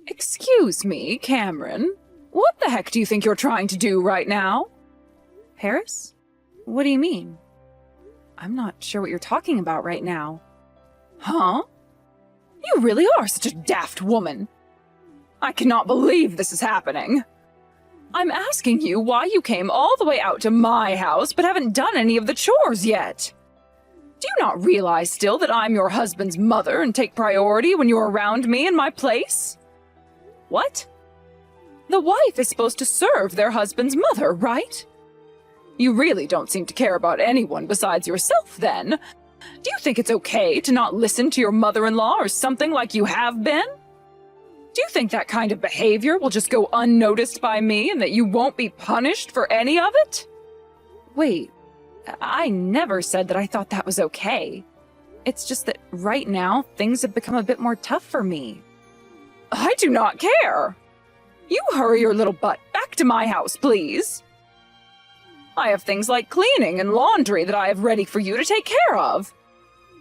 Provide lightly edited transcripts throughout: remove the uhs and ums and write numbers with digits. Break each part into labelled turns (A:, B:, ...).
A: Excuse me, Cameron. What the heck do you think you're trying to do right now? Paris? What do you mean? I'm not sure what you're talking about right now. Huh? You really are such a daft woman. I cannot believe this is happening. I'm asking you why you came all the way out to my house but haven't done any of the chores yet. Do you not realize still that I'm your husband's mother and take priority when you're around me in my place? What? The wife is supposed to serve their husband's mother, right? You really don't seem to care about anyone besides yourself, then. Do you think it's okay to not listen to your mother-in-law or something like you have been? Do you think that kind of behavior will just go unnoticed by me and that you won't be punished for any of it? Wait, I never said that I thought that was okay. It's just that right now, things have become a bit more tough for me. I do not care. You hurry your little butt back to my house, please. I have things like cleaning and laundry that I have ready for you to take care of.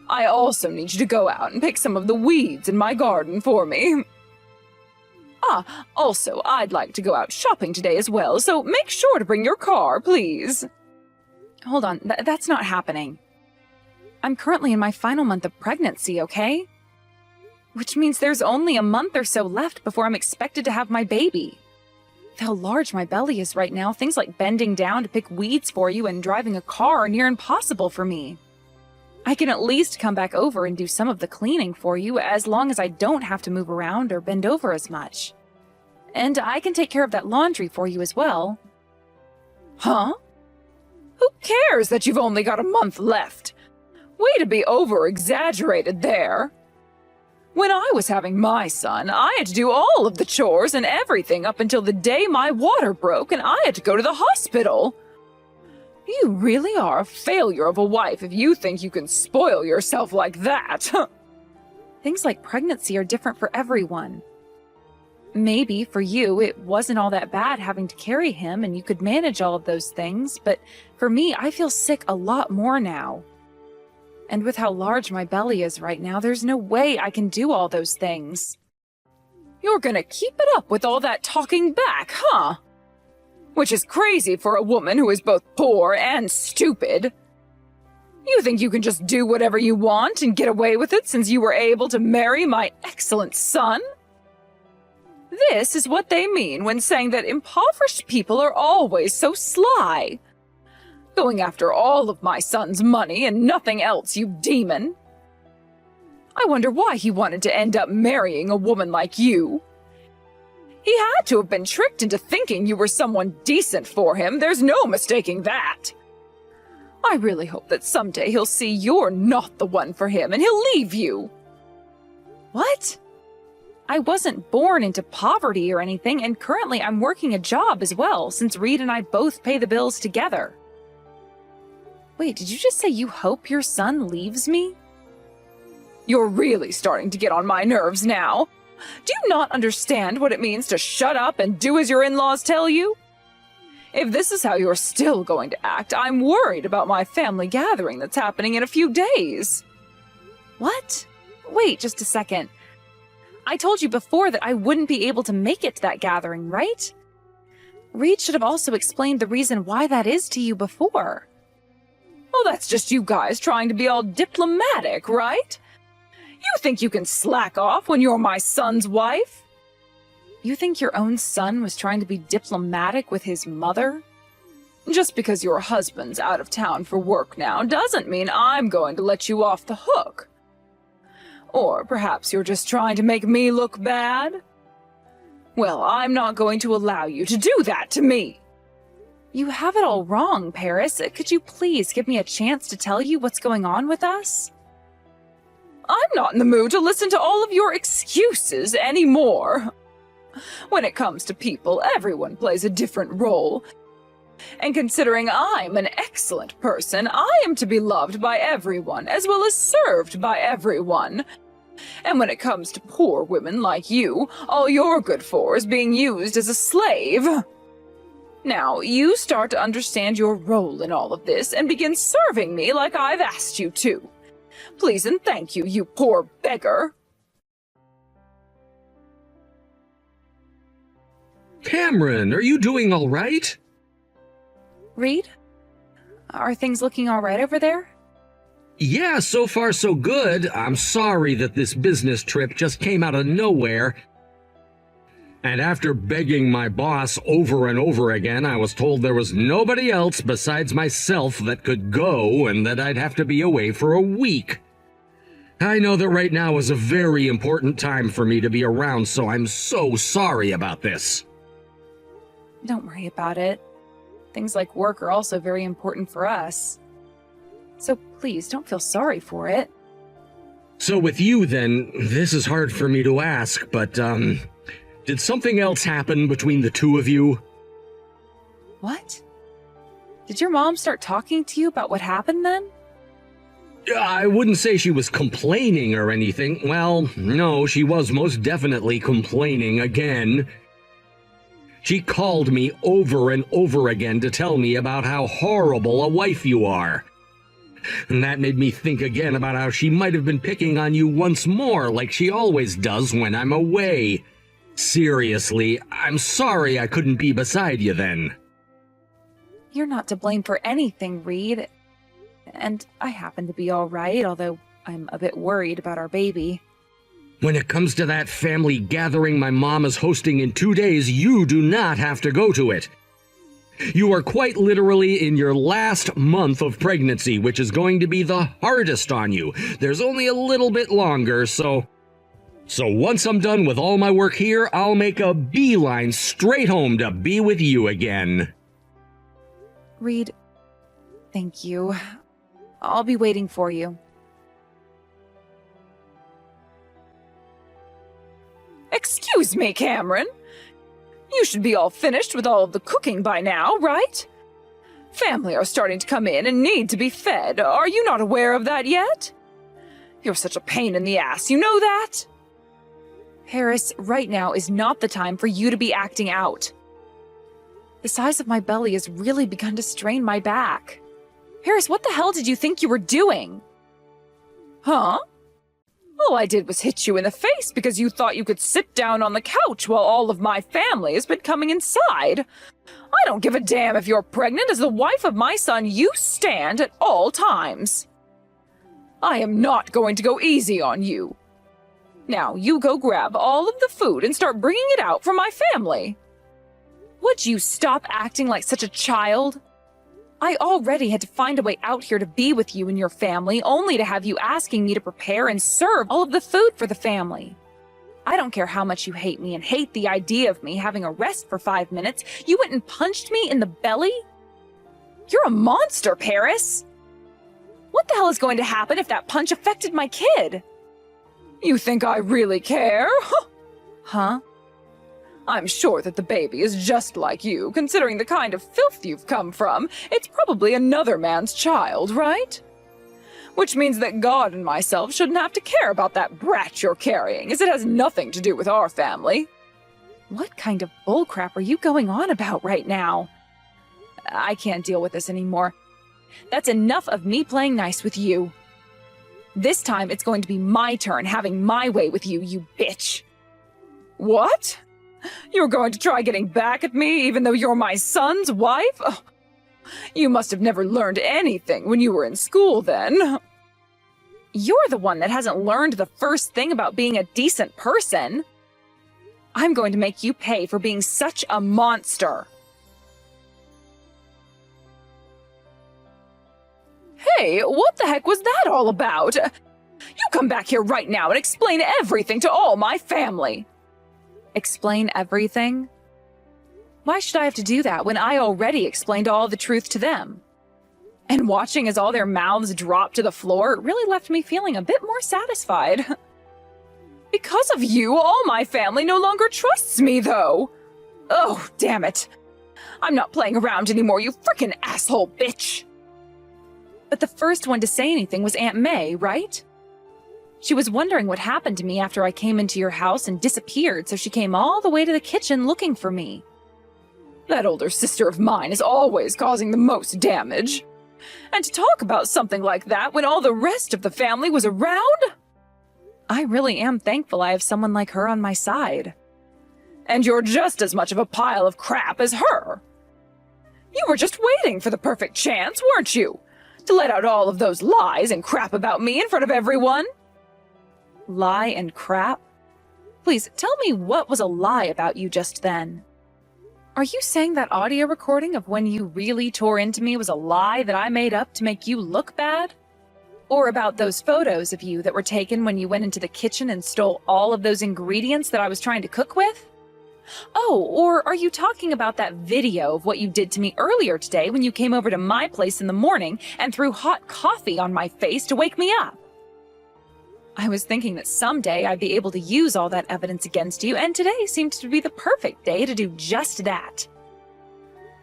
A: I also need you to go out and pick some of the weeds in my garden for me. Also, I'd like to go out shopping today as well, so make sure to bring your car, please. Hold on, that's not happening. I'm currently in my final month of pregnancy, okay? Which means there's only a month or so left before I'm expected to have my baby. With how large my belly is right now, things like bending down to pick weeds for you and driving a car are near impossible for me. I can at least come back over and do some of the cleaning for you as long as I don't have to move around or bend over as much. And I can take care of that laundry for you as well. Huh? Who cares that you've only got a month left? Way to be over-exaggerated there. When I was having my son, I had to do all of the chores and everything up until the day my water broke and I had to go to the hospital. You really are a failure of a wife if you think you can spoil yourself like that. Things like pregnancy are different for everyone. Maybe for you, it wasn't all that bad having to carry him and you could manage all of those things, but for me, I feel sick a lot more now. And with how large my belly is right now, there's no way I can do all those things. You're gonna keep it up with all that talking back, huh? Which is crazy for a woman who is both poor and stupid. You think you can just do whatever you want and get away with it since you were able to marry my excellent son? This is what they mean when saying that impoverished people are always so sly. Going after all of my son's money and nothing else, you demon. I wonder why he wanted to end up marrying a woman like you. He had to have been tricked into thinking you were someone decent for him. There's no mistaking that. I really hope that someday he'll see you're not the one for him and he'll leave you. What? I wasn't born into poverty or anything, and currently I'm working a job as well, since Reed and I both pay the bills together. Wait, did you just say you hope your son leaves me? You're really starting to get on my nerves now. Do you not understand what it means to shut up and do as your in-laws tell you? If this is how you're still going to act, I'm worried about my family gathering that's happening in a few days. What? Wait just a second. I told you before that I wouldn't be able to make it to that gathering, right? Reed should have also explained the reason why that is to you before. Well, that's just you guys trying to be all diplomatic, right? You think you can slack off when you're my son's wife? You think your own son was trying to be diplomatic with his mother? Just because your husband's out of town for work now doesn't mean I'm going to let you off the hook. Or perhaps you're just trying to make me look bad? Well, I'm not going to allow you to do that to me. You have it all wrong, Paris. Could you please give me a chance to tell you what's going on with us? I'm not in the mood to listen to all of your excuses anymore. When it comes to people, everyone plays a different role. And considering I'm an excellent person, I am to be loved by everyone, as well as served by everyone. And when it comes to poor women like you, all you're good for is being used as a slave. Now, you start to understand your role in all of this and begin serving me like I've asked you to. Please and thank you, you poor beggar.
B: Cameron, are you doing all right?
A: Reed? Are things looking all right over there?
B: Yeah, so far so good. I'm sorry that this business trip just came out of nowhere. And after begging my boss over and over again, I was told there was nobody else besides myself that could go and that I'd have to be away for a week. I know that right now is a very important time for me to be around, so I'm so sorry about this.
A: Don't worry about it. Things like work are also very important for us. So please, don't feel sorry for it.
B: So with you then, this is hard for me to ask, but, did something else happen between the two of you?
A: What? Did your mom start talking to you about what happened then?
B: I wouldn't say she was complaining or anything. Well, no, she was most definitely complaining again. She called me over and over again to tell me about how horrible a wife you are. And that made me think again about how she might have been picking on you once more, like she always does when I'm away. Seriously, I'm sorry I couldn't be beside you then.
A: You're not to blame for anything, Reed. And I happen to be all right, although I'm a bit worried about our baby.
B: When it comes to that family gathering my mom is hosting in 2 days, you do not have to go to it. You are quite literally in your last month of pregnancy, which is going to be the hardest on you. There's only a little bit longer, so once I'm done with all my work here, I'll make a beeline straight home to be with you again.
A: Reed, thank you. I'll be waiting for you. Excuse me, Cameron. You should be all finished with all of the cooking by now, right? Family are starting to come in and need to be fed. Are you not aware of that yet? You're such a pain in the ass, you know that? Paris, right now is not the time for you to be acting out. The size of my belly has really begun to strain my back. Paris, what the hell did you think you were doing? Huh? All I did was hit you in the face because you thought you could sit down on the couch while all of my family has been coming inside. I don't give a damn if you're pregnant. As the wife of my son, you stand at all times. I am not going to go easy on you. Now, you go grab all of the food and start bringing it out for my family. Would you stop acting like such a child? I already had to find a way out here to be with you and your family, only to have you asking me to prepare and serve all of the food for the family. I don't care how much you hate me and hate the idea of me having a rest for 5 minutes. You went and punched me in the belly? You're a monster, Paris. What the hell is going to happen if that punch affected my kid? You think I really care? Huh? I'm sure that the baby is just like you, considering the kind of filth you've come from. It's probably another man's child, right? Which means that God and myself shouldn't have to care about that brat you're carrying, as it has nothing to do with our family. What kind of bullcrap are you going on about right now? I can't deal with this anymore. That's enough of me playing nice with you. This time it's going to be my turn having my way with you, you bitch. What? You're going to try getting back at me even though you're my son's wife? Oh, you must have never learned anything when you were in school then. You're the one that hasn't learned the first thing about being a decent person. I'm going to make you pay for being such a monster. Hey, what the heck was that all about? You come back here right now and explain everything to all my family. Explain everything? Why should I have to do that when I already explained all the truth to them? And watching as all their mouths dropped to the floor really left me feeling a bit more satisfied. Because of you, all my family no longer trusts me, though. Oh, damn it. I'm not playing around anymore, you frickin' asshole bitch. But the first one to say anything was Aunt May, right? She was wondering what happened to me after I came into your house and disappeared, so she came all the way to the kitchen looking for me. That older sister of mine is always causing the most damage. And to talk about something like that when all the rest of the family was around? I really am thankful I have someone like her on my side. And you're just as much of a pile of crap as her. You were just waiting for the perfect chance, weren't you? To let out all of those lies and crap about me in front of everyone? Lie and crap? Please, tell me what was a lie about you just then. Are you saying that audio recording of when you really tore into me was a lie that I made up to make you look bad? Or about those photos of you that were taken when you went into the kitchen and stole all of those ingredients that I was trying to cook with? Oh, or are you talking about that video of what you did to me earlier today when you came over to my place in the morning and threw hot coffee on my face to wake me up? I was thinking that someday I'd be able to use all that evidence against you, and today seemed to be the perfect day to do just that.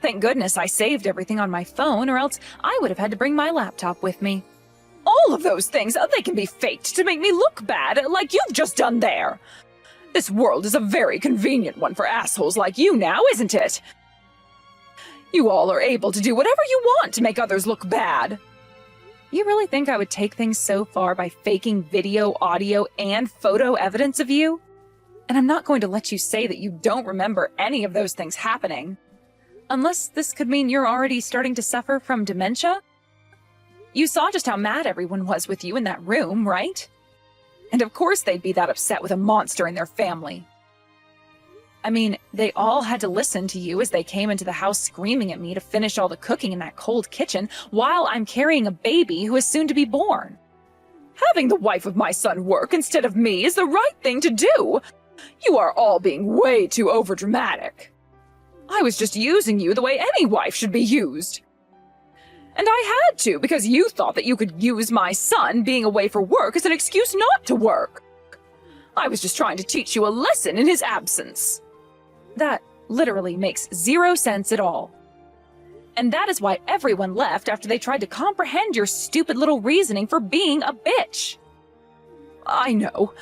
A: Thank goodness I saved everything on my phone, or else I would have had to bring my laptop with me. All of those things, they can be faked to make me look bad, like you've just done there. This world is a very convenient one for assholes like you now, isn't it? You all are able to do whatever you want to make others look bad. You really think I would take things so far by faking video, audio, and photo evidence of you? And I'm not going to let you say that you don't remember any of those things happening. Unless this could mean you're already starting to suffer from dementia? You saw just how mad everyone was with you in that room, right? And of course they'd be that upset with a monster in their family. I mean, they all had to listen to you as they came into the house screaming at me to finish all the cooking in that cold kitchen while I'm carrying a baby who is soon to be born. Having the wife of my son work instead of me is the right thing to do. You are all being way too overdramatic. I was just using you the way any wife should be used. And I had to, because you thought that you could use my son being away for work as an excuse not to work. I was just trying to teach you a lesson in his absence. That literally makes zero sense at all. And that is why everyone left after they tried to comprehend your stupid little reasoning for being a bitch. I know.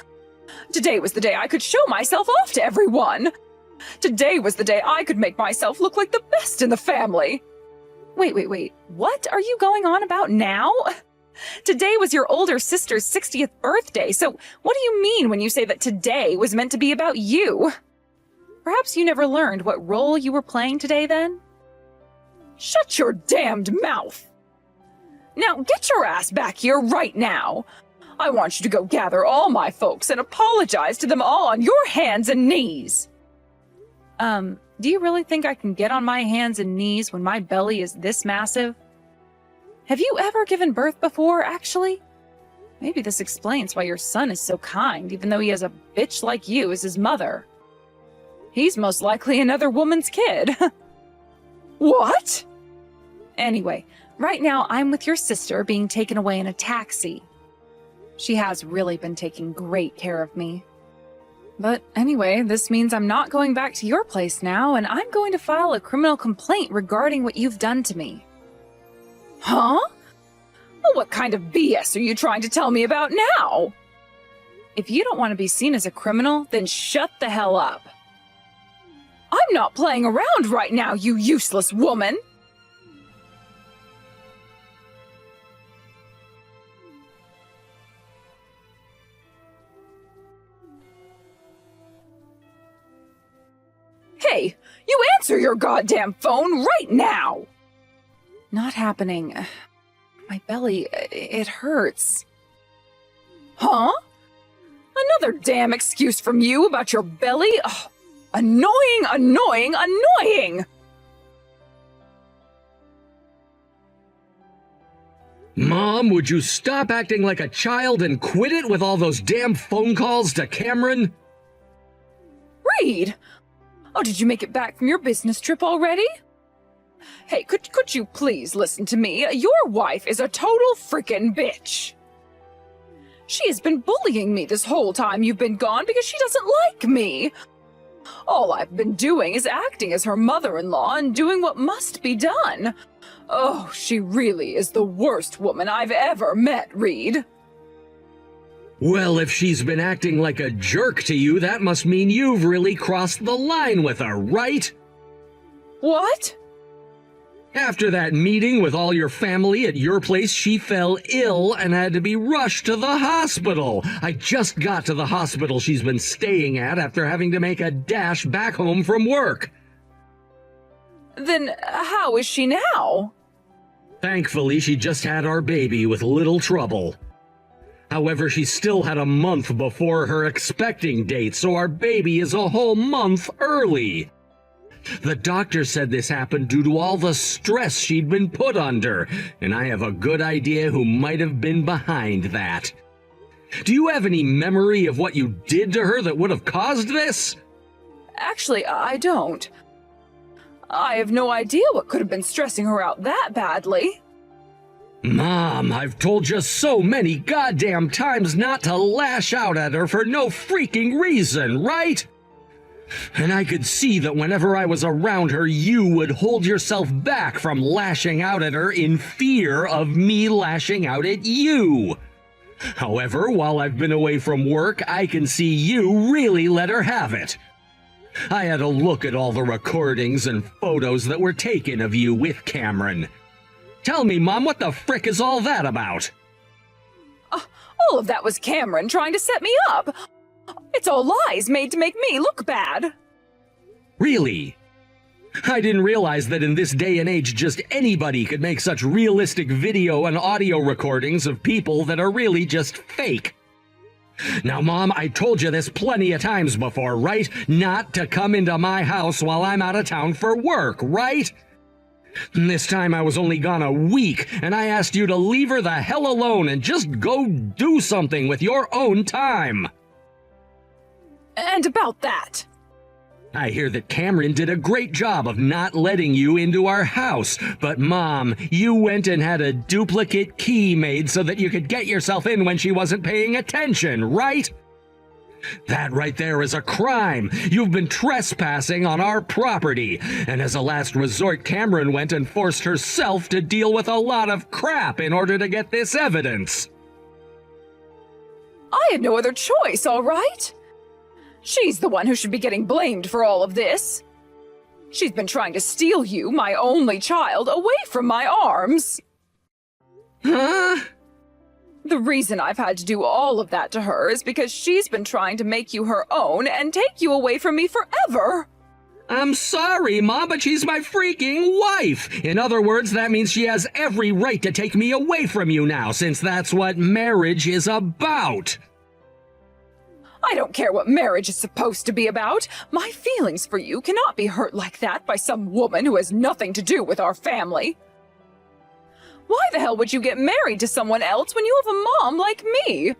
A: Today was the day I could show myself off to everyone. Today was the day I could make myself look like the best in the family. Wait. What are you going on about now? Today was your older sister's 60th birthday, so what do you mean when you say that today was meant to be about you? Perhaps you never learned what role you were playing today then? Shut your damned mouth! Now get your ass back here right now! I want you to go gather all my folks and apologize to them all on your hands and knees! Do you really think I can get on my hands and knees when my belly is this massive? Have you ever given birth before, actually? Maybe this explains why your son is so kind, even though he has a bitch like you as his mother. He's most likely another woman's kid. What? Anyway, right now I'm with your sister being taken away in a taxi. She has really been taking great care of me. But anyway, this means I'm not going back to your place now, and I'm going to file a criminal complaint regarding what you've done to me. Huh? Well, what kind of BS are you trying to tell me about now? If you don't want to be seen as a criminal, then shut the hell up. I'm not playing around right now, you useless woman! Hey, you answer your goddamn phone right now! Not happening. My belly, it hurts. Huh? Another damn excuse from you about your belly? Ugh. Annoying!
B: Mom, would you stop acting like a child and quit it with all those damn phone calls to Cameron?
A: Reed! Oh, did you make it back from your business trip already? Hey, could you please listen to me? Your wife is a total frickin' bitch. She has been bullying me this whole time you've been gone because she doesn't like me. All I've been doing is acting as her mother-in-law and doing what must be done. Oh, she really is the worst woman I've ever met, Reed.
B: Well, if she's been acting like a jerk to you, that must mean you've really crossed the line with her, right?
A: What?
B: After that meeting with all your family at your place, she fell ill and had to be rushed to the hospital. I just got to the hospital she's been staying at after having to make a dash back home from work.
A: Then how is she now?
B: Thankfully, she just had our baby with little trouble. However, she still had a month before her expecting date, so our baby is a whole month early. The doctor said this happened due to all the stress she'd been put under, and I have a good idea who might have been behind that. Do you have any memory of what you did to her that would have caused this?
A: Actually, I don't. I have no idea what could have been stressing her out that badly.
B: Mom, I've told you so many goddamn times not to lash out at her for no freaking reason, right? And I could see that whenever I was around her, you would hold yourself back from lashing out at her in fear of me lashing out at you. However, while I've been away from work, I can see you really let her have it. I had a look at all the recordings and photos that were taken of you with Cameron. Tell me, Mom, what the frick is all that about?
A: All of that was Cameron trying to set me up. It's all lies made to make me look bad.
B: Really? I didn't realize that in this day and age just anybody could make such realistic video and audio recordings of people that are really just fake. Now, Mom, I told you this plenty of times before, right? Not to come into my house while I'm out of town for work, right? This time I was only gone a week, and I asked you to leave her the hell alone and just go do something with your own time.
A: And about that.
B: I hear that Cameron did a great job of not letting you into our house, but Mom, you went and had a duplicate key made so that you could get yourself in when she wasn't paying attention, right? That right there is a crime. You've been trespassing on our property, and as a last resort, Cameron went and forced herself to deal with a lot of crap in order to get this evidence.
A: I had no other choice, all right? She's the one who should be getting blamed for all of this. She's been trying to steal you, my only child, away from my arms.
B: Huh?
A: The reason I've had to do all of that to her is because she's been trying to make you her own and take you away from me forever.
B: I'm sorry, Mom, but she's my freaking wife. In other words, that means she has every right to take me away from you now, since that's what marriage is about.
A: I don't care what marriage is supposed to be about. My feelings for you cannot be hurt like that by some woman who has nothing to do with our family. Why the hell would you get married to someone else when you have a mom like me?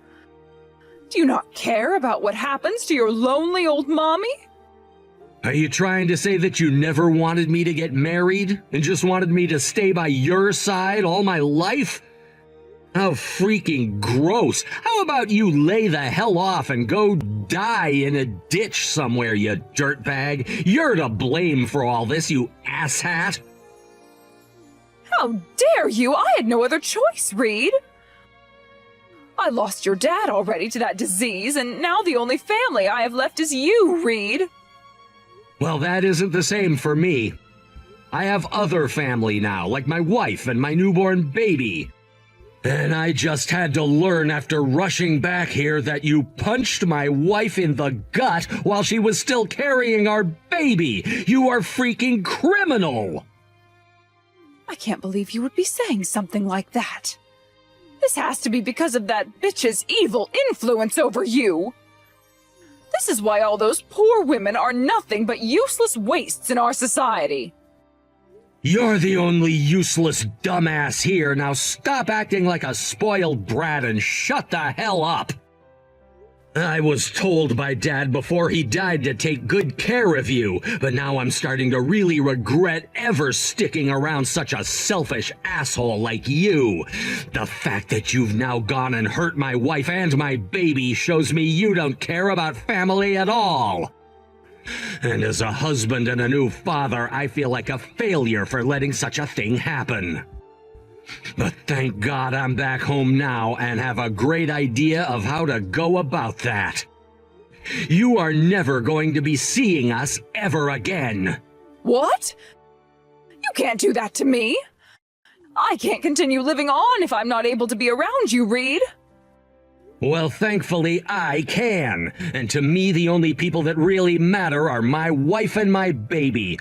A: Do you not care about what happens to your lonely old mommy?
B: Are you trying to say that you never wanted me to get married and just wanted me to stay by your side all my life? How freaking gross. How about you lay the hell off and go die in a ditch somewhere, you dirtbag? You're to blame for all this, you asshat.
A: How dare you! I had no other choice, Reed! I lost your dad already to that disease, and now the only family I have left is you, Reed!
B: Well, that isn't the same for me. I have other family now, like my wife and my newborn baby. And I just had to learn after rushing back here that you punched my wife in the gut while she was still carrying our baby. You are freaking criminal!
A: I can't believe you would be saying something like that. This has to be because of that bitch's evil influence over you. This is why all those poor women are nothing but useless wastes in our society.
B: You're the only useless dumbass here. Now stop acting like a spoiled brat and shut the hell up. I was told by Dad before he died to take good care of you, but now I'm starting to really regret ever sticking around such a selfish asshole like you. The fact that you've now gone and hurt my wife and my baby shows me you don't care about family at all. And as a husband and a new father, I feel like a failure for letting such a thing happen. But thank God I'm back home now and have a great idea of how to go about that. You are never going to be seeing us ever again.
A: What? You You can't do that to me. I can't continue living on if I'm not able to be around you, Reed.
B: Well, thankfully, I can. And to me, the only people that really matter are my wife and my baby.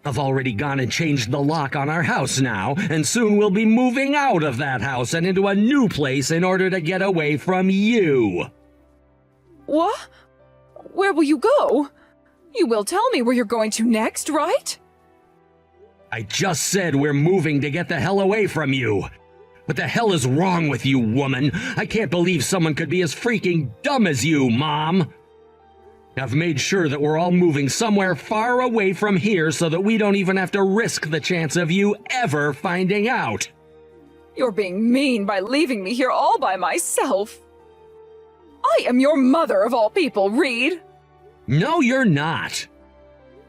B: I've already gone and changed the lock on our house now, and soon we'll be moving out of that house and into a new place in order to get away from you.
A: What? Where will you go? You will tell me where you're going to next, right?
B: I just said we're moving to get the hell away from you. What the hell is wrong with you, woman? I can't believe someone could be as freaking dumb as you, Mom. I've made sure that we're all moving somewhere far away from here so that we don't even have to risk the chance of you ever finding out.
A: You're being mean by leaving me here all by myself. I am your mother of all people, Reed.
B: No, you're not.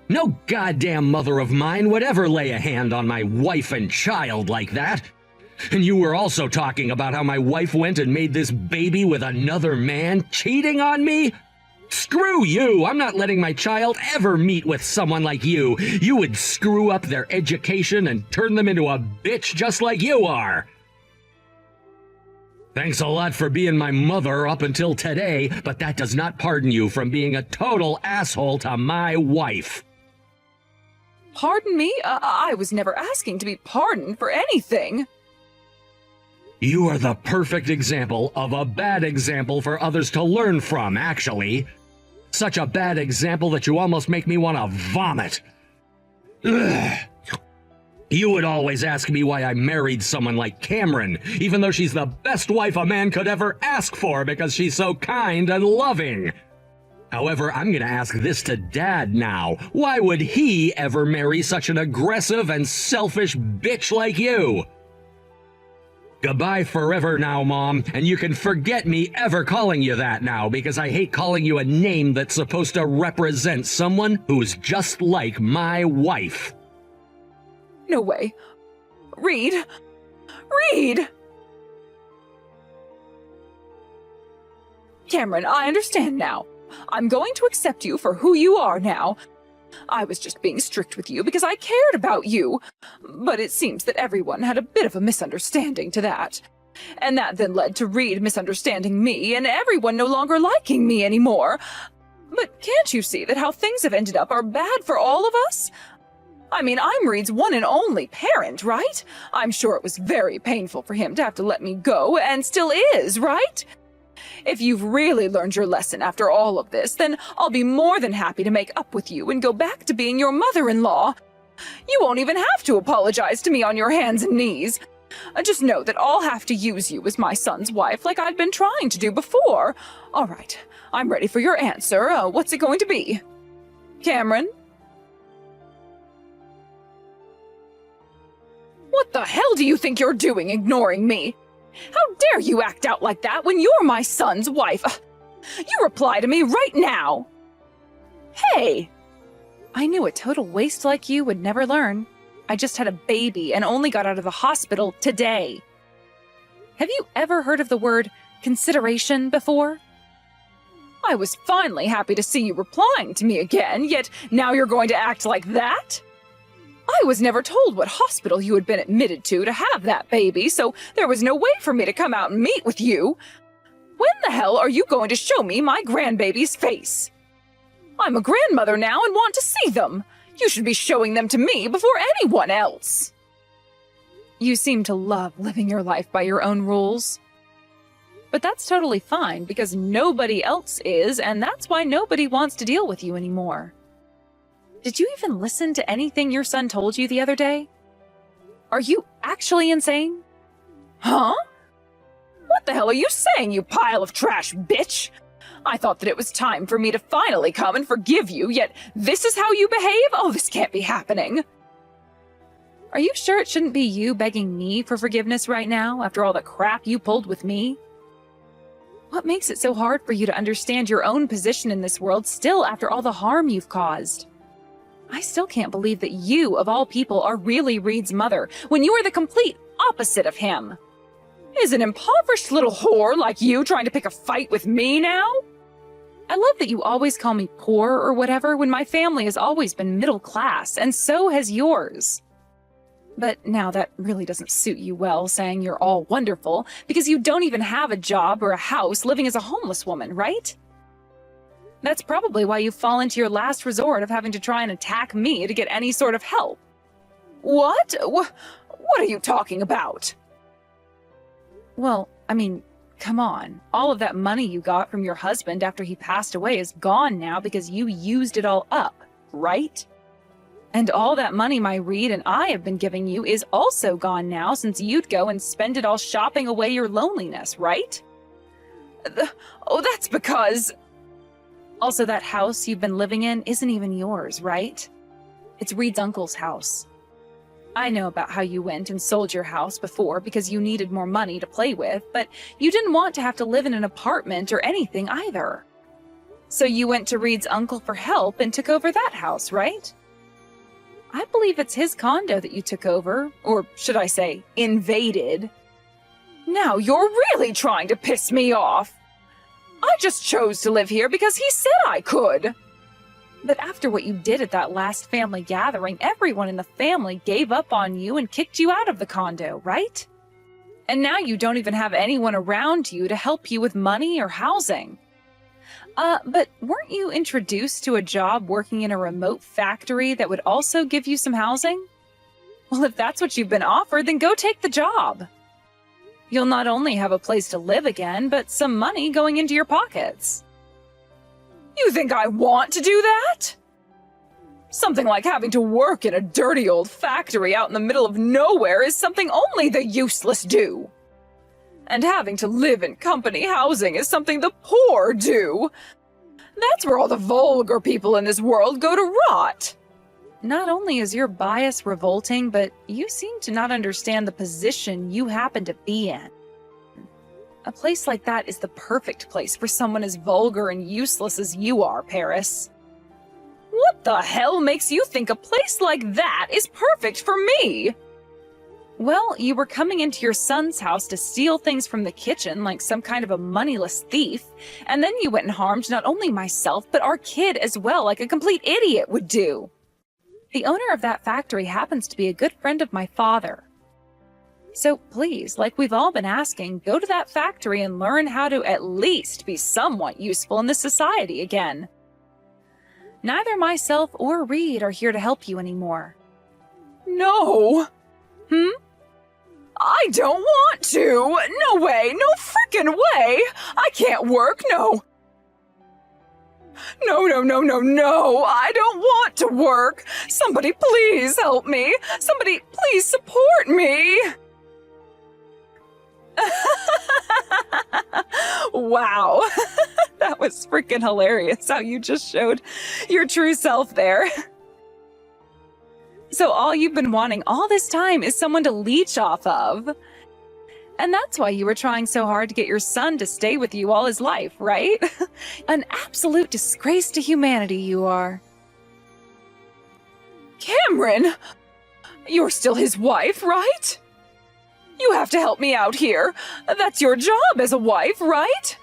B: No goddamn mother of mine would ever lay a hand on my wife and child like that. And you were also talking about how my wife went and made this baby with another man, cheating on me? Screw you! I'm not letting my child ever meet with someone like you. You would screw up their education and turn them into a bitch just like you are. Thanks a lot for being my mother up until today, but that does not pardon you from being a total asshole to my wife.
A: Pardon me? I was never asking to be pardoned for anything.
B: You are the perfect example of a bad example for others to learn from, actually. Such a bad example that you almost make me want to vomit. Ugh. You would always ask me why I married someone like Cameron, even though she's the best wife a man could ever ask for because she's so kind and loving. However, I'm gonna ask this to Dad now. Why would he ever marry such an aggressive and selfish bitch like you? Goodbye forever now, Mom, and you can forget me ever calling you that now because I hate calling you a name that's supposed to represent someone who's just like my wife.
A: No way. Reed! Reed! Cameron, I understand now. I'm going to accept you for who you are now. I was just being strict with you because I cared about you. But it seems that everyone had a bit of a misunderstanding to that. And that then led to Reed misunderstanding me and everyone no longer liking me anymore. But can't you see that how things have ended up are bad for all of us? I mean, I'm Reed's one and only parent, right? I'm sure it was very painful for him to have to let me go, and still is, right? If you've really learned your lesson after all of this, then I'll be more than happy to make up with you and go back to being your mother-in-law. You won't even have to apologize to me on your hands and knees. Just know that I'll have to use you as my son's wife like I've been trying to do before. All right, I'm ready for your answer. What's it going to be? Cameron? What the hell do you think you're doing, ignoring me? How dare you act out like that when you're my son's wife? You reply to me right now! Hey! I knew a total waste like you would never learn. I just had a baby and only got out of the hospital today. Have you ever heard of the word consideration before? I was finally happy to see you replying to me again, yet now you're going to act like that? I was never told what hospital you had been admitted to have that baby, so there was no way for me to come out and meet with you. When the hell are you going to show me my grandbaby's face? I'm a grandmother now and want to see them. You should be showing them to me before anyone else. You seem to love living your life by your own rules. But that's totally fine because nobody else is, and that's why nobody wants to deal with you anymore. Did you even listen to anything your son told you the other day? Are you actually insane? Huh? What the hell are you saying, you pile of trash, bitch? I thought that it was time for me to finally come and forgive you, yet this is how you behave? Oh, this can't be happening. Are you sure it shouldn't be you begging me for forgiveness right now, after all the crap you pulled with me? What makes it so hard for you to understand your own position in this world still after all the harm you've caused? I still can't believe that you, of all people, are really Reed's mother, when you are the complete opposite of him. Is an impoverished little whore like you trying to pick a fight with me now? I love that you always call me poor or whatever when my family has always been middle class, and so has yours. But now that really doesn't suit you well, saying you're all wonderful, because you don't even have a job or a house, living as a homeless woman, right? That's probably why you fall into your last resort of having to try and attack me to get any sort of help. What? What are you talking about? Well, I mean, come on. All of that money you got from your husband after he passed away is gone now because you used it all up, right? And all that money my Reed and I have been giving you is also gone now since you'd go and spend it all shopping away your loneliness, right? Oh, that's because... Also, that house you've been living in isn't even yours, right? It's Reed's uncle's house. I know about how you went and sold your house before because you needed more money to play with, but you didn't want to have to live in an apartment or anything either. So you went to Reed's uncle for help and took over that house, right? I believe it's his condo that you took over, or should I say, invaded. Now you're really trying to piss me off. I just chose to live here because he said I could. But after what you did at that last family gathering, everyone in the family gave up on you and kicked you out of the condo, right? And now you don't even have anyone around you to help you with money or housing. But weren't you introduced to a job working in a remote factory that would also give you some housing? Well, if that's what you've been offered, then go take the job. You'll not only have a place to live again, but some money going into your pockets. You think I want to do that? Something like having to work in a dirty old factory out in the middle of nowhere is something only the useless do. And having to live in company housing is something the poor do. That's where all the vulgar people in this world go to rot. Not only is your bias revolting, but you seem to not understand the position you happen to be in. A place like that is the perfect place for someone as vulgar and useless as you are, Paris. What the hell makes you think a place like that is perfect for me? Well, you were coming into your son's house to steal things from the kitchen like some kind of a moneyless thief, and then you went and harmed not only myself, but our kid as well, like a complete idiot would do. The owner of that factory happens to be a good friend of my father. So please, like we've all been asking, go to that factory and learn how to at least be somewhat useful in this society again. Neither myself or Reed are here to help you anymore. No! I don't want to! No way! No frickin' way! I can't work, no! No, I don't want to work! Somebody please help me! Somebody please support me! Wow, that was freaking hilarious how you just showed your true self there. So all you've been wanting all this time is someone to leech off of. And that's why you were trying so hard to get your son to stay with you all his life, right? An absolute disgrace to humanity you are. Cameron! You're still his wife, right? You have to help me out here. That's your job as a wife, right?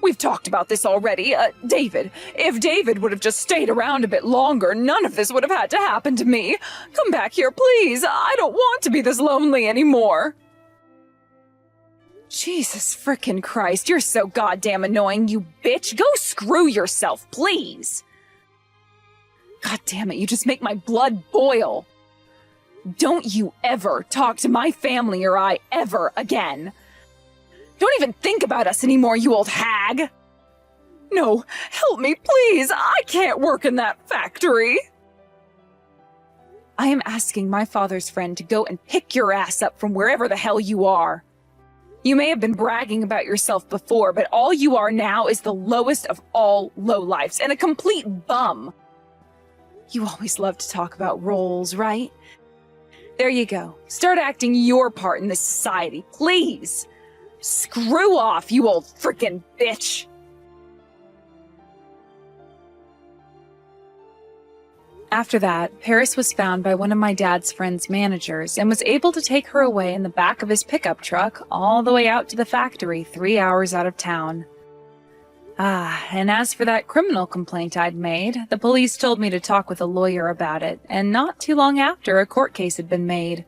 A: We've talked about this already. David, if David would have just stayed around a bit longer, none of this would have had to happen to me. Come back here, please. I don't want to be this lonely anymore. Jesus frickin' Christ, you're so goddamn annoying, you bitch. Go screw yourself, please. God damn it, you just make my blood boil. Don't you ever talk to my family or I ever again. Don't even think about us anymore, you old hag. No, help me, please. I can't work in that factory. I am asking my father's friend to go and pick your ass up from wherever the hell you are. You may have been bragging about yourself before, but all you are now is the lowest of all lowlifes and a complete bum. You always love to talk about roles, right? There you go. Start acting your part in this society, please. Screw off, you old frickin' bitch. After that, Paris was found by one of my dad's friend's managers and was able to take her away in the back of his pickup truck all the way out to the factory 3 hours out of town. And as for that criminal complaint I'd made, the police told me to talk with a lawyer about it, and not too long after, a court case had been made.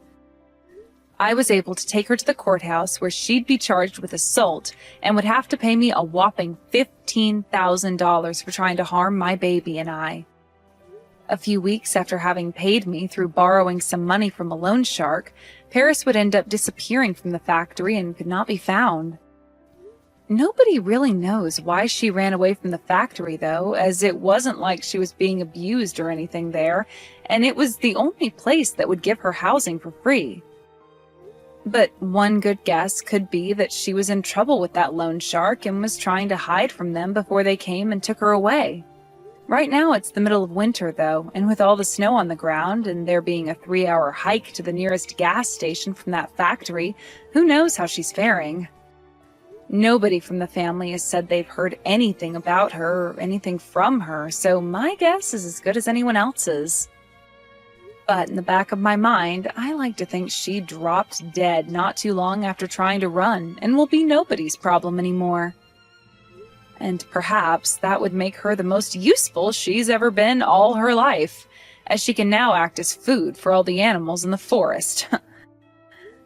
A: I was able to take her to the courthouse where she'd be charged with assault and would have to pay me a whopping $15,000 for trying to harm my baby and I. A few weeks after having paid me through borrowing some money from a loan shark, Paris would end up disappearing from the factory and could not be found. Nobody really knows why she ran away from the factory, though, as it wasn't like she was being abused or anything there, and it was the only place that would give her housing for free. But one good guess could be that she was in trouble with that loan shark and was trying to hide from them before they came and took her away. Right now it's the middle of winter, though, and with all the snow on the ground and there being a 3-hour hike to the nearest gas station from that factory, who knows how she's faring? Nobody from the family has said they've heard anything about her or anything from her, so my guess is as good as anyone else's. But in the back of my mind, I like to think she dropped dead not too long after trying to run and will be nobody's problem anymore. And perhaps that would make her the most useful she's ever been all her life, as she can now act as food for all the animals in the forest.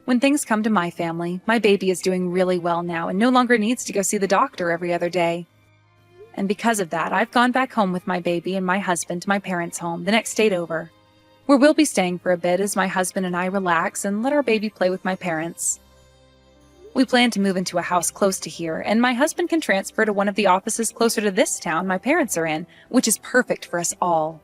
A: When things come to my family, my baby is doing really well now and no longer needs to go see the doctor every other day. And because of that, I've gone back home with my baby and my husband to my parents' home, the next state over, where we'll be staying for a bit as my husband and I relax and let our baby play with my parents. We plan to move into a house close to here, and my husband can transfer to one of the offices closer to this town my parents are in, which is perfect for us all.